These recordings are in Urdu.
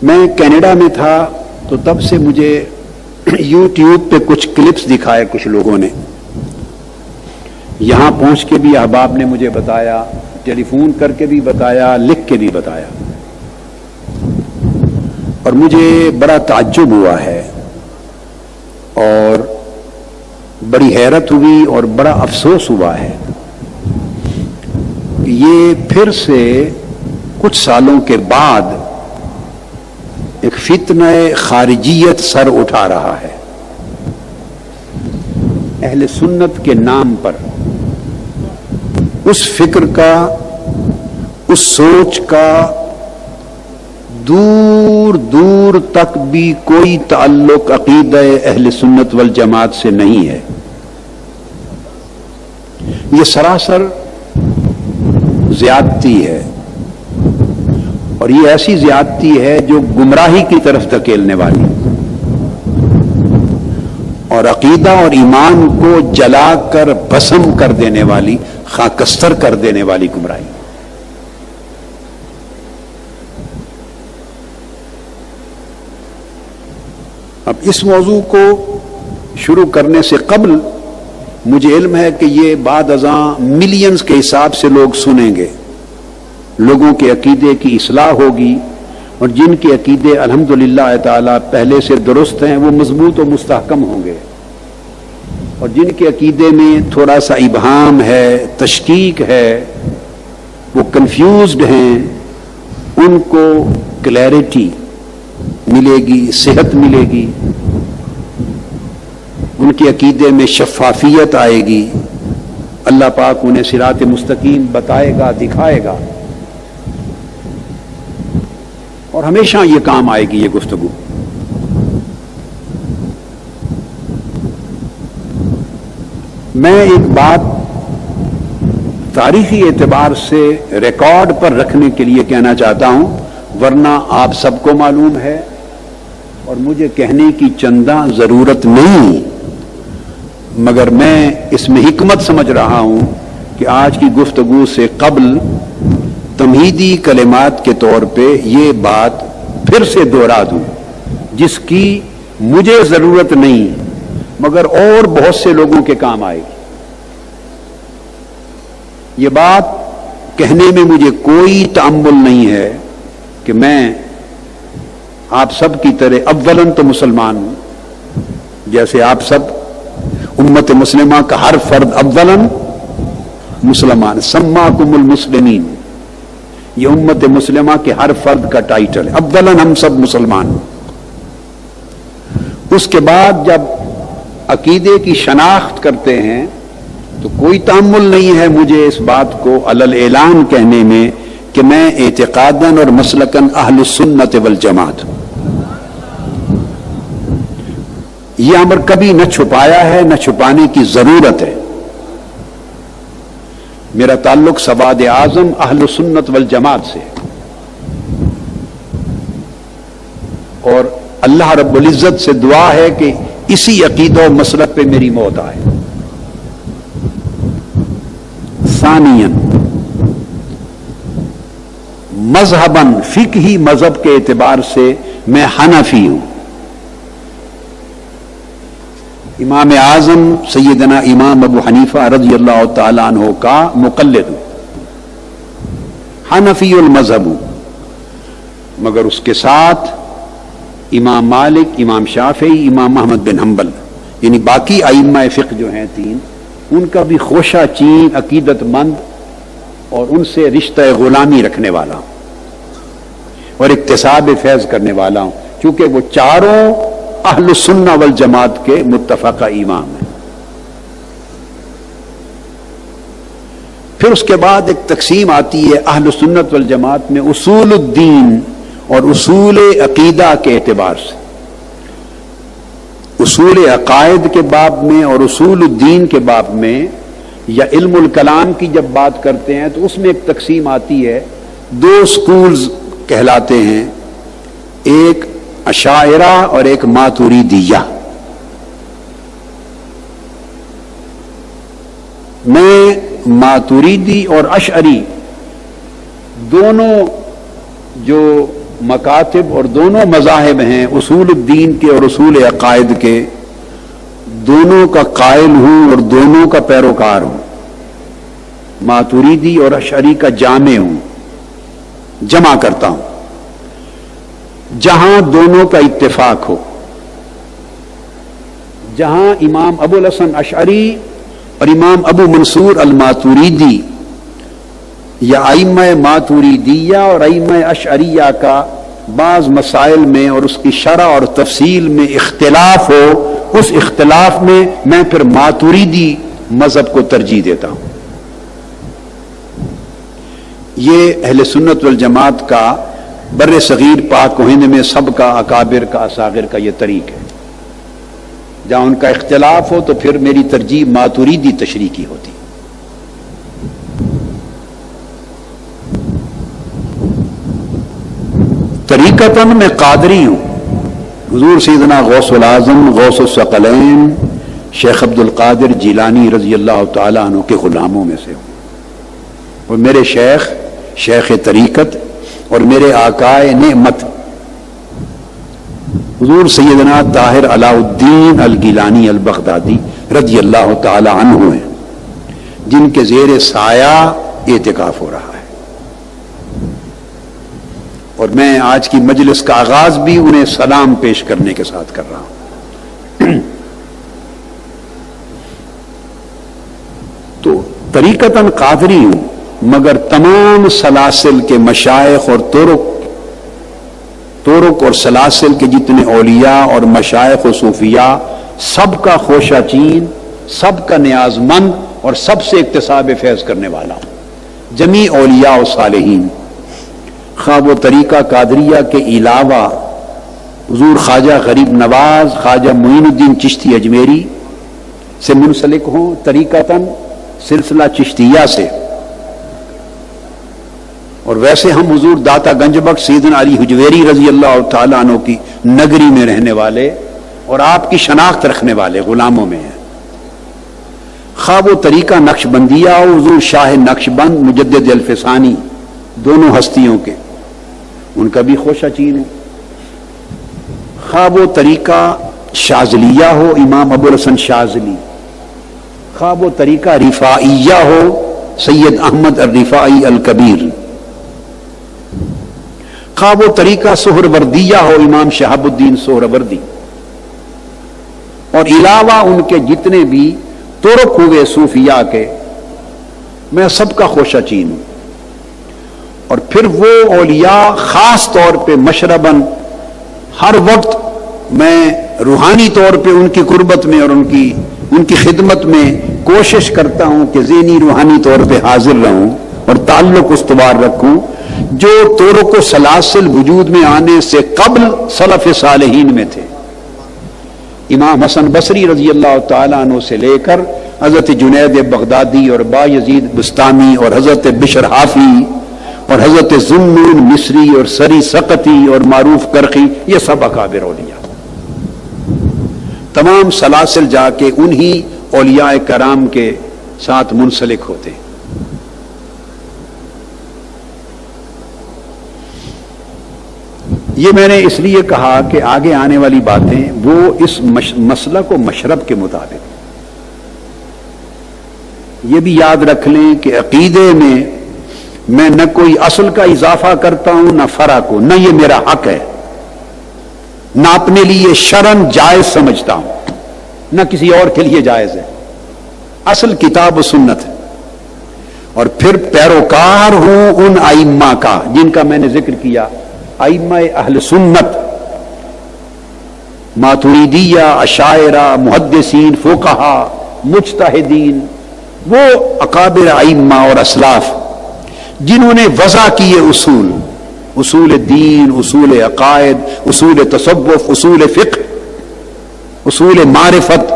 میں کینیڈا میں تھا تو تب سے مجھے یوٹیوب پہ کچھ کلپس دکھائے کچھ لوگوں نے. یہاں پہنچ کے بھی احباب نے مجھے بتایا، ٹیلی فون کر کے بھی بتایا، لکھ کے بھی بتایا، اور مجھے بڑا تعجب ہوا ہے اور بڑی حیرت ہوئی اور بڑا افسوس ہوا ہے کہ یہ پھر سے کچھ سالوں کے بعد ایک فتنہ خارجیت سر اٹھا رہا ہے. اہل سنت کے نام پر اس فکر کا، اس سوچ کا دور دور تک بھی کوئی تعلق عقیدہ اہل سنت والجماعت سے نہیں ہے. یہ سراسر زیادتی ہے، اور یہ ایسی زیادتی ہے جو گمراہی کی طرف دھکیلنے والی اور عقیدہ اور ایمان کو جلا کر بھسم کر دینے والی، خاکستر کر دینے والی گمراہی. اب اس موضوع کو شروع کرنے سے قبل مجھے علم ہے کہ یہ بعد ازاں ملینز کے حساب سے لوگ سنیں گے. لوگوں کے عقیدے کی اصلاح ہوگی، اور جن کے عقیدے الحمدللہ تعالی پہلے سے درست ہیں وہ مضبوط و مستحکم ہوں گے، اور جن کے عقیدے میں تھوڑا سا ابہام ہے، تشکیک ہے، وہ کنفیوزڈ ہیں، ان کو کلیئرٹی ملے گی، صحت ملے گی، ان کے عقیدے میں شفافیت آئے گی. اللہ پاک انہیں صراط مستقیم بتائے گا، دکھائے گا، اور ہمیشہ یہ کام آئے گی یہ گفتگو. میں ایک بات تاریخی اعتبار سے ریکارڈ پر رکھنے کے لیے کہنا چاہتا ہوں، ورنہ آپ سب کو معلوم ہے اور مجھے کہنے کی چندہ ضرورت نہیں، مگر میں اس میں حکمت سمجھ رہا ہوں کہ آج کی گفتگو سے قبل تمہیدی کلمات کے طور پہ یہ بات پھر سے دوہرا دوں، جس کی مجھے ضرورت نہیں مگر اور بہت سے لوگوں کے کام آئے گی. یہ بات کہنے میں مجھے کوئی تأمل نہیں ہے کہ میں آپ سب کی طرح اولاً تو مسلمان ہوں، جیسے آپ سب امت مسلمہ کا ہر فرد اولاً مسلمان، سماکم المسلمین، یہ امت مسلمہ کے ہر فرد کا ٹائٹل ہے. اولاً ہم سب مسلمان. اس کے بعد جب عقیدے کی شناخت کرتے ہیں تو کوئی تأمل نہیں ہے مجھے اس بات کو علل اعلان کہنے میں کہ میں اعتقاداً اور مسلکاً اہل سنت والجماعت ہوں. یہ امر کبھی نہ چھپایا ہے، نہ چھپانے کی ضرورت ہے. میرا تعلق سواد اعظم اہل سنت والجماعت سے، اور اللہ رب العزت سے دعا ہے کہ اسی عقیدہ و مسلک پہ میری موت آئے. ثانیاً مذہباً، فقہی مذہب کے اعتبار سے میں حنفی ہوں. امام اعظم سیدنا امام ابو حنیفہ رضی اللہ تعالیٰ عنہ کا مقلد ہوں، حنفی المذہب ہوں. مگر اس کے ساتھ امام مالک، امام شافعی، امام احمد بن حنبل، یعنی باقی ائمہ فقہ جو ہیں تین، ان کا بھی خوشہ چین عقیدت مند اور ان سے رشتہ غلامی رکھنے والا ہوں اور اکتساب فیض کرنے والا ہوں، چونکہ وہ چاروں اہل سنہ والجماعت کے متفقہ امام ہیں. پھر اس کے بعد ایک تقسیم آتی ہے اہل سنت والجماعت میں اصول الدین اور اصول عقیدہ کے اعتبار سے. اصول عقائد کے باب میں اور اصول الدین کے باب میں، یا علم الکلام کی جب بات کرتے ہیں تو اس میں ایک تقسیم آتی ہے. دو سکولز کہلاتے ہیں، ایک اشاعرہ اور ایک ماتوریدیہ. میں ماتوریدی اور اشعری دونوں جو مکاتب اور دونوں مذاہب ہیں اصول الدین کے اور اصول عقائد کے، دونوں کا قائل ہوں اور دونوں کا پیروکار ہوں، ماتوریدی اور اشعری کا جامع ہوں، جمع کرتا ہوں، جہاں دونوں کا اتفاق ہو، جہاں امام ابو الحسن اشعری اور امام ابو منصور الماتوریدی یا ائمہ ماتوریدیہ اور ائمہ اشعریہ کا بعض مسائل میں اور اس کی شرح اور تفصیل میں اختلاف ہو، اس اختلاف میں میں پھر ماتوریدی مذہب کو ترجیح دیتا ہوں۔ یہ اہل سنت والجماعت کا بر صغیر پاک و ہند میں سب کا اکابر کا اصاغر کا یہ طریق ہے، جہاں ان کا اختلاف ہو تو پھر میری ترجیح ماتوریدی تشریح کی ہوتی۔ طریقتاً میں قادری ہوں، حضور سیدنا غوث العظم غوث الثقلین شیخ عبد القادر جیلانی رضی اللہ تعالیٰ عنہ کے غلاموں میں سے ہوں، اور میرے شیخ شیخ طریقت اور میرے آقائے نعمت حضور سیدنا طاہر علاء الدین الگیلانی البغدادی رضی اللہ تعالی عنہ ہیں، جن کے زیر سایہ اعتکاف ہو رہا ہے، اور میں آج کی مجلس کا آغاز بھی انہیں سلام پیش کرنے کے ساتھ کر رہا ہوں۔ تو طریقتاً قادری ہوں، مگر تمام سلاسل کے مشائخ اور طرق اور سلاسل کے جتنے اولیاء اور مشائخ و صوفیاء سب کا خوشہ چین، سب کا نیاز مند اور سب سے اکتساب فیض کرنے والا ہوں۔ جمیع اولیاء و صالحین خواہ وہ طریقہ قادریہ کے علاوہ حضور خواجہ غریب نواز خواجہ معین الدین چشتی اجمیری سے منسلک ہوں، طریقتاً سلسلہ چشتیہ سے، اور ویسے ہم حضور داتا گنج بخش سیدنا علی حجویری رضی اللہ تعالیٰ عنہ کی نگری میں رہنے والے اور آپ کی شناخت رکھنے والے غلاموں میں ہیں۔ خواہ وہ طریقہ نقش بندیہ ہو، حضور شاہ نقش بند مجدد الفسانی دونوں ہستیوں کے، ان کا بھی خوشہ چین ہو، خواہ وہ طریقہ شاذلیہ ہو، امام ابو الحسن شاذلی، خواہ وہ طریقہ رفاعیہ ہو، سید احمد الرفاعی الکبیر، خواہ وہ طریقہ سہروردیہ ہو، امام شہاب الدین سہروردی، اور علاوہ ان کے جتنے بھی طرق ہوئے صوفیاء کے، میں سب کا خوشہ چین ہوں۔ اور پھر وہ اولیاء خاص طور پہ مشرباً ہر وقت میں روحانی طور پہ ان کی قربت میں اور ان کی خدمت میں کوشش کرتا ہوں کہ ذہنی روحانی طور پہ حاضر رہوں اور تعلق استوار رکھوں، جو طرق و سلاسل وجود میں آنے سے قبل سلف صالحین میں تھے۔ امام حسن بصری رضی اللہ تعالیٰ عنہ سے لے کر حضرت جنید بغدادی اور بایزید بستامی اور حضرت بشر حافی اور حضرت ذوالنون مصری اور سری سقطی اور معروف کرخی، یہ سب اکابر اولیاء، تمام سلاسل جا کے انہی اولیاء کرام کے ساتھ منسلک ہوتے ہیں۔ یہ میں نے اس لیے کہا کہ آگے آنے والی باتیں وہ اس مسلک و مشرب کے مطابق، یہ بھی یاد رکھ لیں کہ عقیدے میں نہ کوئی اصل کا اضافہ کرتا ہوں نہ فرع کو، نہ یہ میرا حق ہے، نہ اپنے لیے شرعاً جائز سمجھتا ہوں، نہ کسی اور کے لیے جائز ہے، اصل کتاب و سنت ہے، اور پھر پیروکار ہوں ان ائمہ کا جن کا میں نے ذکر کیا، ائمہ اہل سنت، ماتوریدیہ، اشاعرہ، محدثین، فقہا، مجتہدین، وہ اکابر ائمہ اور اسلاف جنہوں نے وضع کیے اصول دین، اصول عقائد، اصول تصوف، اصول فقہ، اصول معرفت،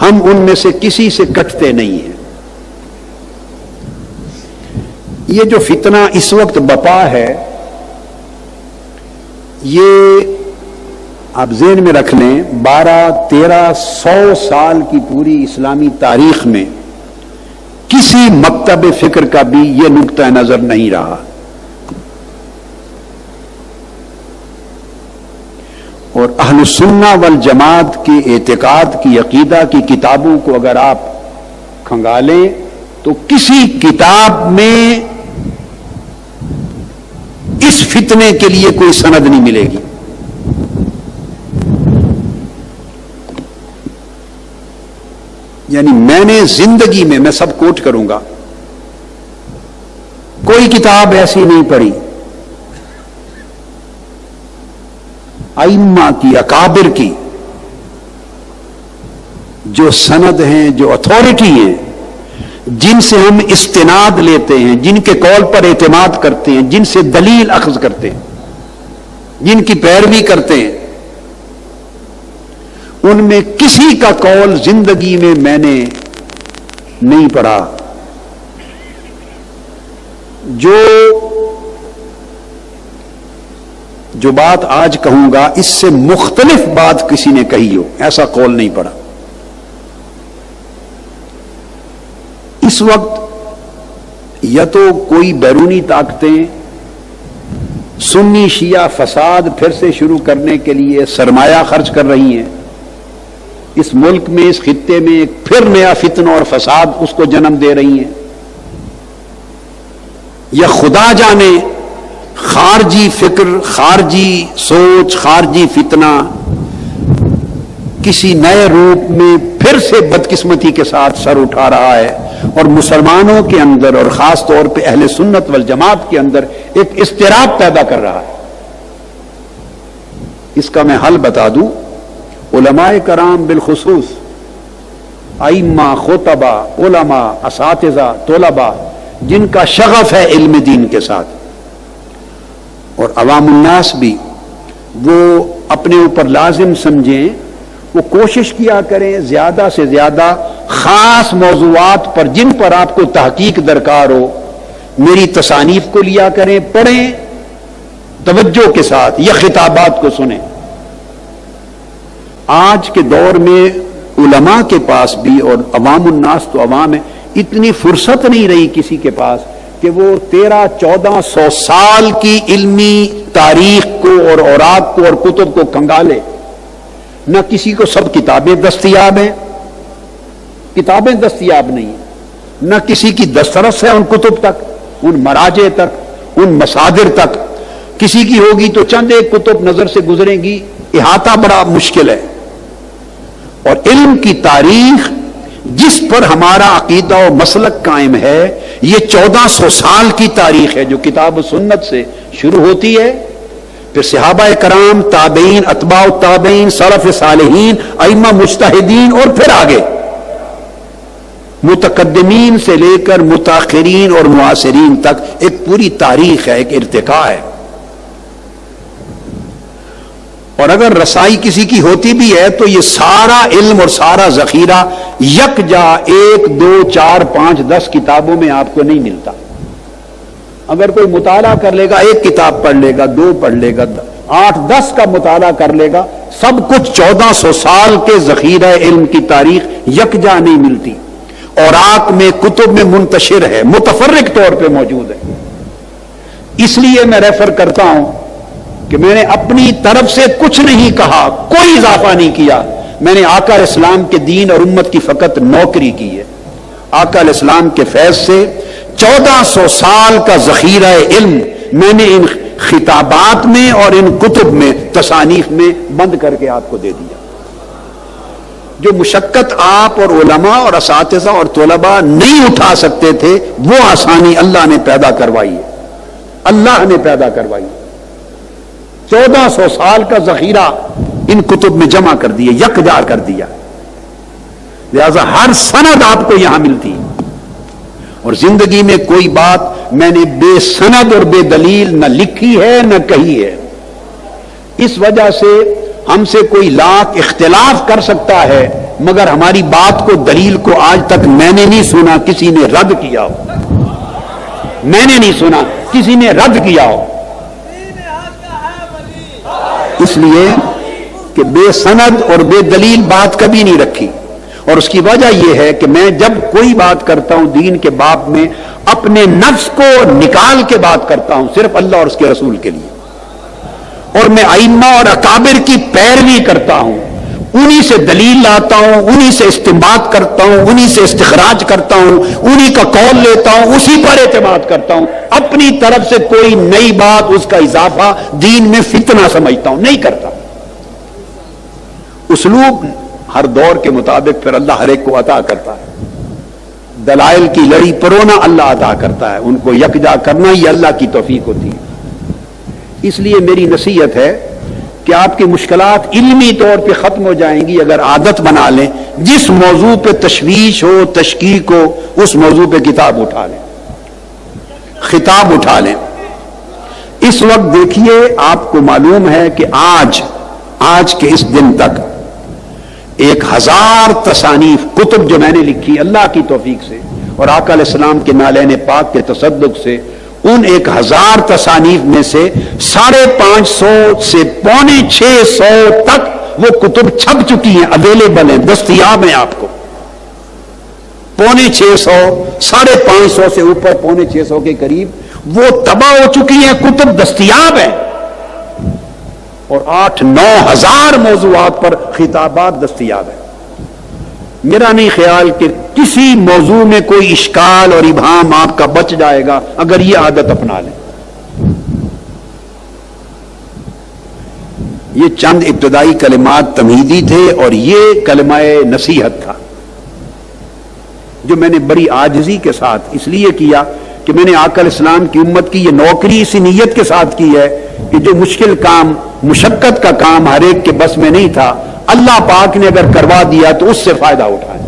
ہم ان میں سے کسی سے کٹتے نہیں ہیں۔ یہ جو فتنہ اس وقت بپا ہے، یہ آپ ذہن میں رکھ لیں، 1200-1300 سال کی پوری اسلامی تاریخ میں کسی مکتب فکر کا بھی یہ نقطہ نظر نہیں رہا اور اہل سنہ والجماعت کے اعتقاد کی عقیدہ کی کتابوں کو اگر آپ کھنگالیں تو کسی کتاب میں اس فتنے کے لیے کوئی سند نہیں ملے گی. یعنی میں نے زندگی میں سب کوٹ کروں گا، کوئی کتاب ایسی نہیں پڑھی ائمہ کی، اکابر کی، جو سند ہیں، جو اتھارٹی ہیں، جن سے ہم استناد لیتے ہیں، جن کے قول پر اعتماد کرتے ہیں، جن سے دلیل اخذ کرتے ہیں، جن کی پیروی کرتے ہیں، ان میں کسی کا قول زندگی میں نے نہیں پڑھا جو بات آج کہوں گا اس سے مختلف بات کسی نے کہی ہو، ایسا قول نہیں پڑھا. اس وقت یا تو کوئی بیرونی طاقتیں سنی شیعہ فساد پھر سے شروع کرنے کے لیے سرمایہ خرچ کر رہی ہیں، اس ملک میں، اس خطے میں ایک پھر نیا فتنہ اور فساد اس کو جنم دے رہی ہیں، یا خدا جانے خارجی فکر، خارجی سوچ، خارجی فتنہ کسی نئے روپ میں پھر سے بدقسمتی کے ساتھ سر اٹھا رہا ہے اور مسلمانوں کے اندر اور خاص طور پہ اہل سنت والجماعت کے اندر ایک اضطراب پیدا کر رہا ہے. اس کا میں حل بتا دوں. علماء کرام بالخصوص ائمہ، خطبہ، علماء، اساتذہ، طلباء جن کا شغف ہے علم دین کے ساتھ، اور عوام الناس بھی، وہ اپنے اوپر لازم سمجھیں، وہ کوشش کیا کریں زیادہ سے زیادہ خاص موضوعات پر جن پر آپ کو تحقیق درکار ہو میری تصانیف کو لیا کریں، پڑھیں توجہ کے ساتھ، یا خطابات کو سنیں. آج کے دور میں علماء کے پاس بھی، اور عوام الناس تو عوام ہے، اتنی فرصت نہیں رہی کسی کے پاس کہ وہ 1300-1400 سال کی علمی تاریخ کو اور اوراق کو اور کتب کو کھنگالے. نہ کسی کو سب کتابیں دستیاب ہیں، کتابیں دستیاب نہیں ہیں، نہ کسی کی دسترس ہے ان کتب تک، ان مراجع تک، ان مصادر تک. کسی کی ہوگی تو چند ایک کتب نظر سے گزریں گی، احاطہ بڑا مشکل ہے. اور علم کی تاریخ جس پر ہمارا عقیدہ و مسلک قائم ہے، یہ 1400 سال کی تاریخ ہے جو کتاب و سنت سے شروع ہوتی ہے، پھر صحابہ کرام، تابعین، اتباع التابعین، سلف صالحین، ائمہ مجتہدین، اور پھر آگے متقدمین سے لے کر متاخرین اور معاصرین تک ایک پوری تاریخ ہے، ایک ارتقاء ہے. اور اگر رسائی کسی کی ہوتی بھی ہے تو یہ سارا علم اور سارا ذخیرہ یکجا 1، 2، 4، 5، 10 کتابوں میں آپ کو نہیں ملتا. اگر کوئی مطالعہ کر لے گا، ایک کتاب پڑھ لے گا، 2 پڑھ لے گا، 8، 10 کا مطالعہ کر لے گا، سب کچھ 1400 سال کے ذخیرہ علم کی تاریخ یکجا نہیں ملتی. اوراق میں، کتب میں منتشر ہے، متفرق طور پہ موجود ہے. اس لیے میں ریفر کرتا ہوں کہ میں نے اپنی طرف سے کچھ نہیں کہا، کوئی اضافہ نہیں کیا. میں نے آقا علیہ السلام کے دین اور امت کی فقط نوکری کی ہے. آقا علیہ السلام کے فیض سے 1400 سال کا ذخیرہ علم میں نے ان خطابات میں اور ان کتب میں، تصانیف میں بند کر کے آپ کو دے دیا. جو مشقت آپ اور علماء اور اساتذہ اور طلباء نہیں اٹھا سکتے تھے، وہ آسانی اللہ نے پیدا کروائی ہے. اللہ نے پیدا کروائی. 1400 سال کا ذخیرہ ان کتب میں جمع کر دیا، یکجا کر دیا. لہذا ہر سند آپ کو یہاں ملتی ہے. اور زندگی میں کوئی بات میں نے بے سند اور بے دلیل نہ لکھی ہے نہ کہی ہے. اس وجہ سے ہم سے کوئی لاکھ اختلاف کر سکتا ہے، مگر ہماری بات کو، دلیل کو آج تک میں نے نہیں سنا کسی نے رد کیا ہو. میں نے نہیں سنا کسی نے رد کیا ہو. اس لیے کہ بے سند اور بے دلیل بات کبھی نہیں رکھی. اور اس کی وجہ یہ ہے کہ میں جب کوئی بات کرتا ہوں دین کے باب میں، اپنے نفس کو نکال کے بات کرتا ہوں، صرف اللہ اور اس کے رسول کے لیے. اور میں ائمہ اور اکابر کی پیروی کرتا ہوں، انہی سے دلیل لاتا ہوں، انہی سے استنباط کرتا ہوں، انہی سے استخراج کرتا ہوں، انہی کا قول لیتا ہوں، اسی پر اعتماد کرتا ہوں، اپنی طرف سے کوئی نئی بات، اس کا اضافہ دین میں فتنہ سمجھتا ہوں نہیں کرتا۔ اسلوب ہر دور کے مطابق پھر اللہ ہر ایک کو عطا کرتا ہے، دلائل کی لڑی پرونا اللہ عطا کرتا ہے، ان کو یکجا کرنا یہ اللہ کی توفیق ہوتی ہے۔ اس لیے میری نصیحت ہے کہ آپ کی مشکلات علمی طور پہ ختم ہو جائیں گی اگر عادت بنا لیں، جس موضوع پہ تشویش ہو، تشکیک ہو، اس موضوع پہ کتاب اٹھا لیں، خطاب اٹھا لیں۔ اس وقت دیکھیے آپ کو معلوم ہے کہ آج کے اس دن تک 1000 تصانیف کتب جو میں نے لکھی اللہ کی توفیق سے اور آقا علیہ السلام کے نالین پاک کے تصدق سے، ان 1000 تصانیف میں سے 550 سے 650 تک وہ کتب چھپ چکی ہیں، اویلیبل ہیں، دستیاب ہیں آپ کو۔ 550 550 سے اوپر 650 کے قریب وہ طبع ہو چکی ہیں، کتب دستیاب ہیں، اور 8-9 ہزار موضوعات پر خطابات دستیاب ہیں۔ میرا نہیں خیال کہ کسی موضوع میں کوئی اشکال اور ابہام آپ کا بچ جائے گا اگر یہ عادت اپنا لیں۔ یہ چند ابتدائی کلمات تمہیدی تھے اور یہ کلمہ نصیحت تھا جو میں نے بڑی عاجزی کے ساتھ اس لیے کیا کہ میں نے آقا علیہ السلام کی امت کی یہ نوکری اسی نیت کے ساتھ کی ہے کہ جو مشکل کام، مشقت کا کام ہر ایک کے بس میں نہیں تھا، اللہ پاک نے اگر کروا دیا تو اس سے فائدہ اٹھائے۔